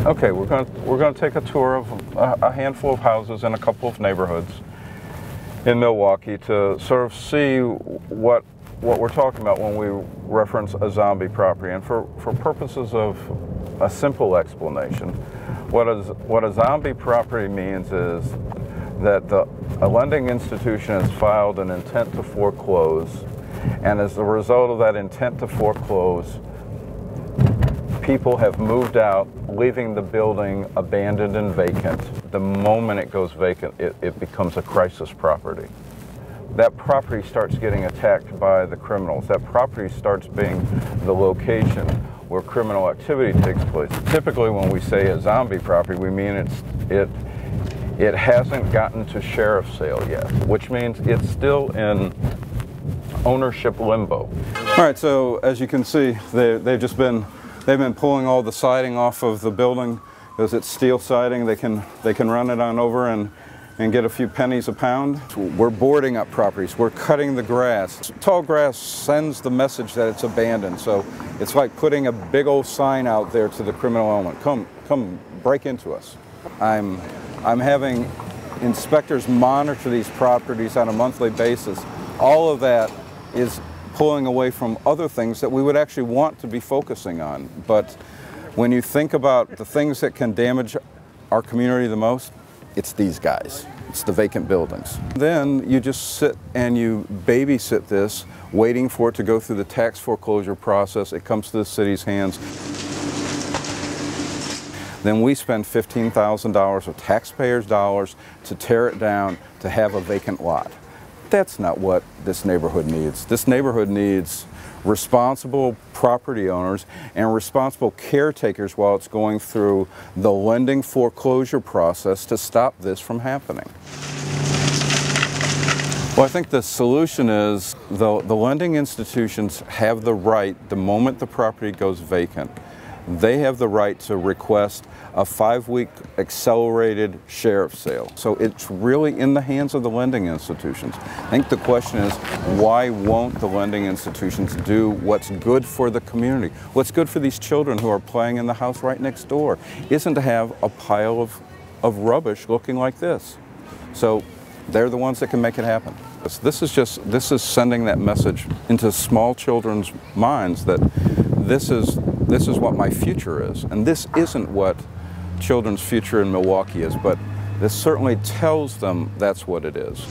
Okay, we're going to take a tour of a handful of houses in a couple of neighborhoods in Milwaukee to sort of see what we're talking about when we reference a zombie property. And for purposes of a simple explanation, what a zombie property means is that a lending institution has filed an intent to foreclose, and as a result of that intent to foreclose, people have moved out, leaving the building abandoned and vacant. The moment it goes vacant, it becomes a crisis property. That property starts getting attacked by the criminals. That property starts being the location where criminal activity takes place. Typically, when we say a zombie property, we mean it hasn't gotten to sheriff's sale yet, which means it's still in ownership limbo. All right, so as you can see, they've been pulling all the siding off of the building because it's steel siding. They can run it on over and get a few pennies a pound. We're boarding up properties. We're cutting the grass. Tall grass sends the message that it's abandoned. So it's like putting a big old sign out there to the criminal element. Come break into us. I'm having inspectors monitor these properties on a monthly basis. All of that is pulling away from other things that we would actually want to be focusing on. But when you think about the things that can damage our community the most, it's these guys. It's the vacant buildings. Then you just sit and you babysit this, waiting for it to go through the tax foreclosure process. It comes to the city's hands. Then we spend $15,000 of taxpayers' dollars to tear it down to have a vacant lot. That's not what this neighborhood needs. This neighborhood needs responsible property owners and responsible caretakers while it's going through the lending foreclosure process to stop this from happening. Well, I think the solution is the lending institutions have the right, the moment the property goes vacant, they have the right to request a 5-week accelerated sheriff's sale. So it's really in the hands of the lending institutions. I think the question is, why won't the lending institutions do what's good for the community? What's good for these children who are playing in the house right next door isn't to have a pile of rubbish looking like this. So they're the ones that can make it happen. This is sending that message into small children's minds that this is what my future is. And this isn't what children's future in Milwaukee is, but this certainly tells them that's what it is.